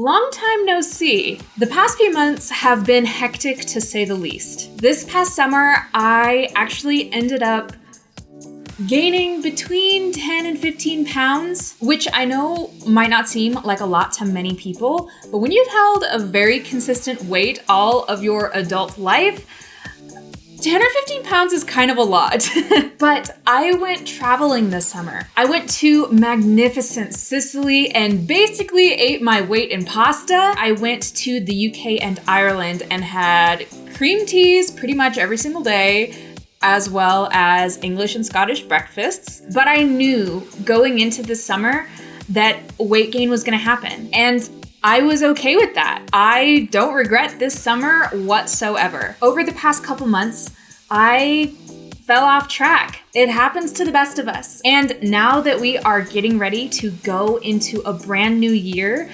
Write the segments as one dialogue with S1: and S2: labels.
S1: Long time no see. The past few months have been hectic to say the least. This past summer, I actually ended up gaining between 10 and 15 pounds, which I know might not seem like a lot to many people, but when you've held a very consistent weight all of your adult life, 10 or 15 pounds is kind of a lot. But I went traveling this summer. I went to magnificent Sicily and basically ate my weight in pasta. I went to the UK and Ireland and had cream teas pretty much every single day, as well as English and Scottish breakfasts. But I knew going into this summer that weight gain was gonna happen. And I was okay with that. I don't regret this summer whatsoever. Over the past couple months, I fell off track. It happens to the best of us. And now that we are getting ready to go into a brand new year,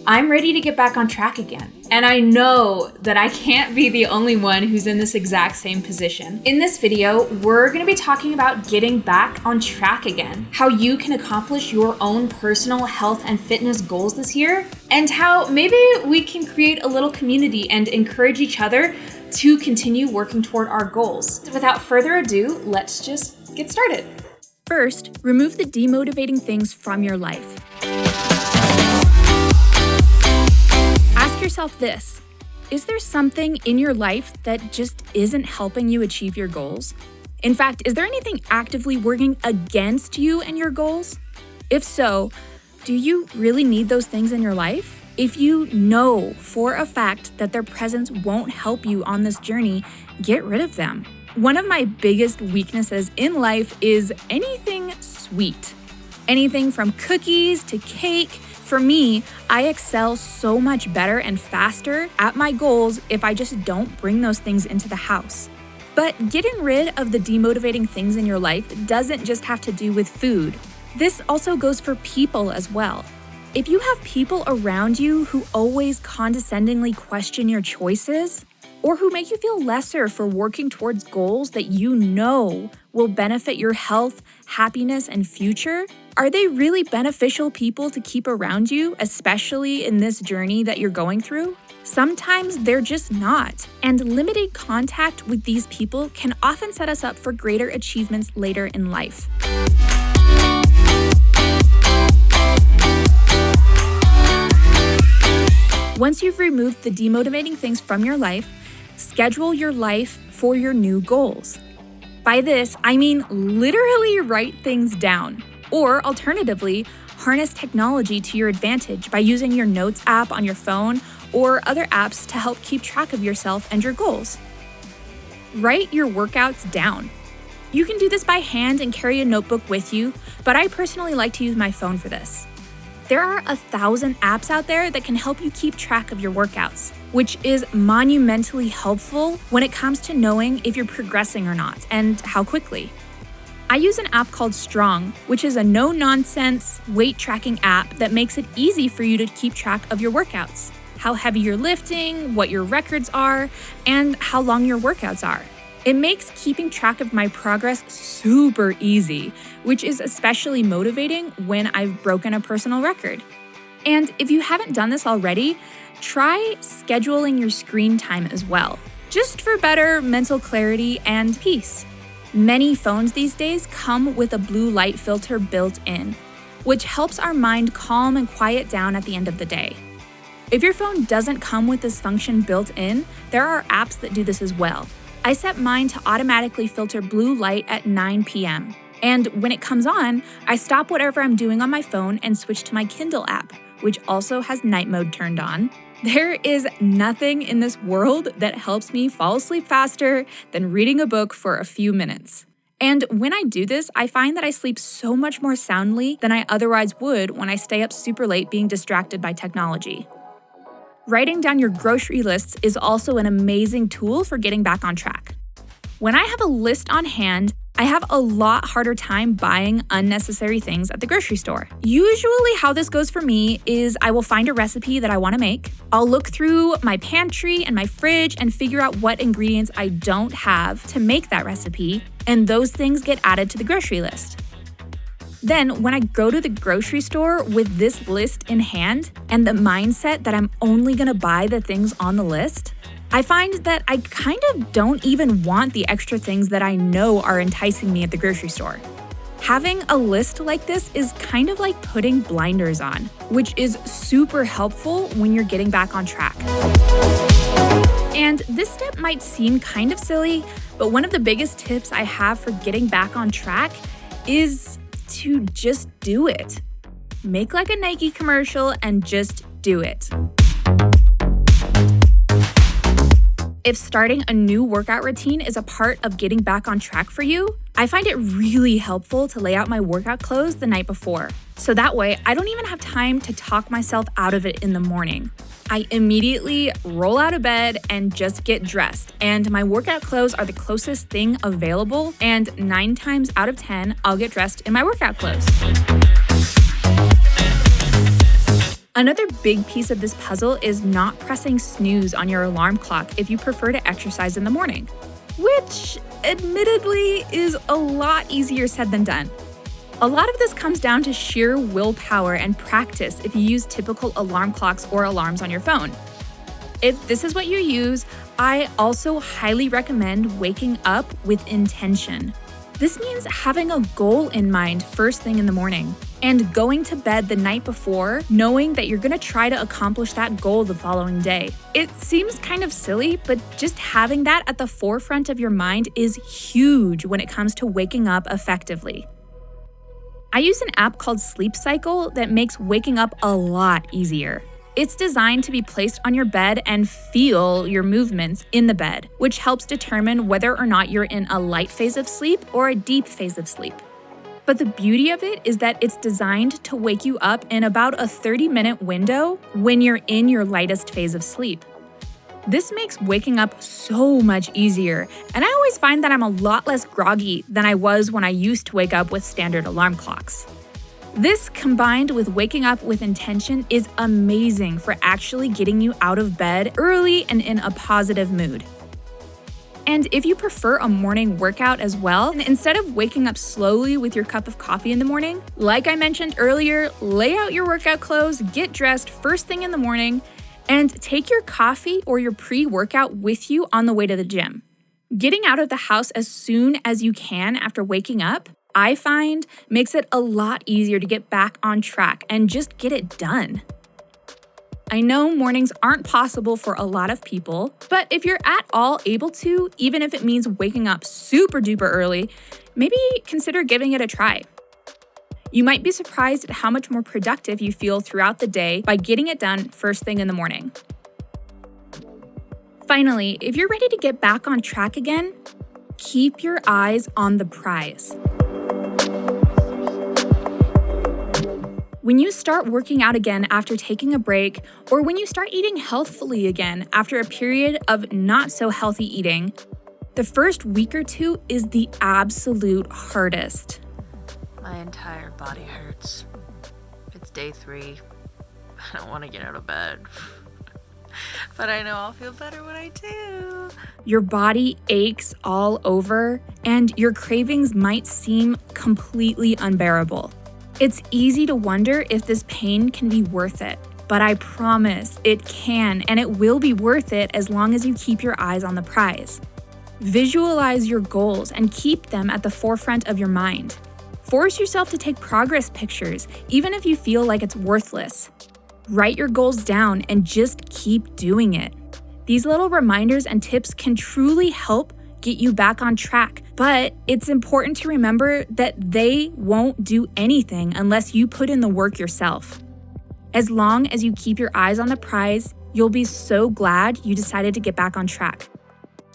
S1: I'm ready to get back on track again. And I know that I can't be the only one who's in this exact same position. In this video, we're gonna be talking about getting back on track again, how you can accomplish your own personal health and fitness goals this year, and how maybe we can create a little community and encourage each other to continue working toward our goals. Without further ado, let's just get started.
S2: First, remove the demotivating things from your life. Ask yourself this: is there something in your life that just isn't helping you achieve your goals? In fact, is there anything actively working against you and your goals? If so, do you really need those things in your life? If you know for a fact that their presence won't help you on this journey, get rid of them. One of my biggest weaknesses in life is anything sweet. Anything from cookies to cake. For me, I excel so much better and faster at my goals if I just don't bring those things into the house. But getting rid of the demotivating things in your life doesn't just have to do with food. This also goes for people as well. If you have people around you who always condescendingly question your choices, or who make you feel lesser for working towards goals that you know will benefit your health, happiness, and future, are they really beneficial people to keep around you, especially in this journey that you're going through? Sometimes they're just not, and limited contact with these people can often set us up for greater achievements later in life. Once you've removed the demotivating things from your life, schedule your life for your new goals. By this, I mean literally write things down, or alternatively, harness technology to your advantage by using your notes app on your phone or other apps to help keep track of yourself and your goals. Write your workouts down. You can do this by hand and carry a notebook with you, but I personally like to use my phone for this. There are 1,000 apps out there that can help you keep track of your workouts, which is monumentally helpful when it comes to knowing if you're progressing or not and how quickly. I use an app called Strong, which is a no-nonsense weight tracking app that makes it easy for you to keep track of your workouts, how heavy you're lifting, what your records are, and how long your workouts are. It makes keeping track of my progress super easy, which is especially motivating when I've broken a personal record. And if you haven't done this already, try scheduling your screen time as well, just for better mental clarity and peace. Many phones these days come with a blue light filter built in, which helps our mind calm and quiet down at the end of the day. If your phone doesn't come with this function built in, there are apps that do this as well. I set mine to automatically filter blue light at 9 p.m. And when it comes on, I stop whatever I'm doing on my phone and switch to my Kindle app, which also has night mode turned on. There is nothing in this world that helps me fall asleep faster than reading a book for a few minutes. And when I do this, I find that I sleep so much more soundly than I otherwise would when I stay up super late being distracted by technology. Writing down your grocery lists is also an amazing tool for getting back on track. When I have a list on hand, I have a lot harder time buying unnecessary things at the grocery store. Usually how this goes for me is I will find a recipe that I want to make. I'll look through my pantry and my fridge and figure out what ingredients I don't have to make that recipe, and those things get added to the grocery list. Then, when I go to the grocery store with this list in hand and the mindset that I'm only gonna buy the things on the list, I find that I kind of don't even want the extra things that I know are enticing me at the grocery store. Having a list like this is kind of like putting blinders on, which is super helpful when you're getting back on track. And this step might seem kind of silly, but one of the biggest tips I have for getting back on track is to just do it. Make like a Nike commercial and just do it. If starting a new workout routine is a part of getting back on track for you, I find it really helpful to lay out my workout clothes the night before. So that way, I don't even have time to talk myself out of it in the morning. I immediately roll out of bed and just get dressed. And my workout clothes are the closest thing available, and 9 times out of 10, I'll get dressed in my workout clothes. Another big piece of this puzzle is not pressing snooze on your alarm clock if you prefer to exercise in the morning, which admittedly is a lot easier said than done. A lot of this comes down to sheer willpower and practice if you use typical alarm clocks or alarms on your phone. If this is what you use, I also highly recommend waking up with intention. This means having a goal in mind first thing in the morning and going to bed the night before knowing that you're going to try to accomplish that goal the following day. It seems kind of silly, but just having that at the forefront of your mind is huge when it comes to waking up effectively. I use an app called Sleep Cycle that makes waking up a lot easier. It's designed to be placed on your bed and feel your movements in the bed, which helps determine whether or not you're in a light phase of sleep or a deep phase of sleep. But the beauty of it is that it's designed to wake you up in about a 30-minute window when you're in your lightest phase of sleep. This makes waking up so much easier, and I always find that I'm a lot less groggy than I was when I used to wake up with standard alarm clocks. This, combined with waking up with intention, is amazing for actually getting you out of bed early and in a positive mood. And if you prefer a morning workout as well, instead of waking up slowly with your cup of coffee in the morning, like I mentioned earlier, lay out your workout clothes, get dressed first thing in the morning, and take your coffee or your pre-workout with you on the way to the gym. Getting out of the house as soon as you can after waking up, I find, makes it a lot easier to get back on track and just get it done. I know mornings aren't possible for a lot of people, but if you're at all able to, even if it means waking up super duper early, maybe consider giving it a try. You might be surprised at how much more productive you feel throughout the day by getting it done first thing in the morning. Finally, if you're ready to get back on track again, keep your eyes on the prize. When you start working out again after taking a break, or when you start eating healthfully again after a period of not so healthy eating, the first week or two is the absolute hardest.
S3: My entire body hurts. It's day 3. I don't want to get out of bed. But I know I'll feel better when I do.
S2: Your body aches all over, and your cravings might seem completely unbearable. It's easy to wonder if this pain can be worth it, but I promise it can, and it will be worth it as long as you keep your eyes on the prize. Visualize your goals and keep them at the forefront of your mind. Force yourself to take progress pictures, even if you feel like it's worthless. Write your goals down and just keep doing it. These little reminders and tips can truly help get you back on track, but it's important to remember that they won't do anything unless you put in the work yourself. As long as you keep your eyes on the prize, you'll be so glad you decided to get back on track.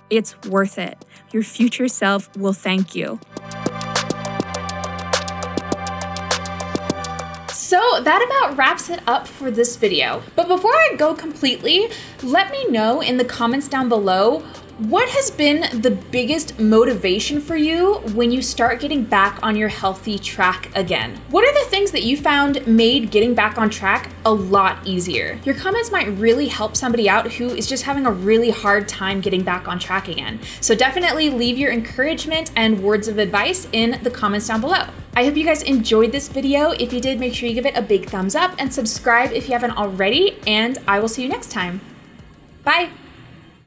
S2: It's worth it. Your future self will thank you.
S1: So that about wraps it up for this video. But before I go completely, let me know in the comments down below, what has been the biggest motivation for you when you start getting back on your healthy track again? What are the things that you found made getting back on track a lot easier? Your comments might really help somebody out who is just having a really hard time getting back on track again. So definitely leave your encouragement and words of advice in the comments down below. I hope you guys enjoyed this video. If you did, make sure you give it a big thumbs up and subscribe if you haven't already, and I will see you next time. Bye!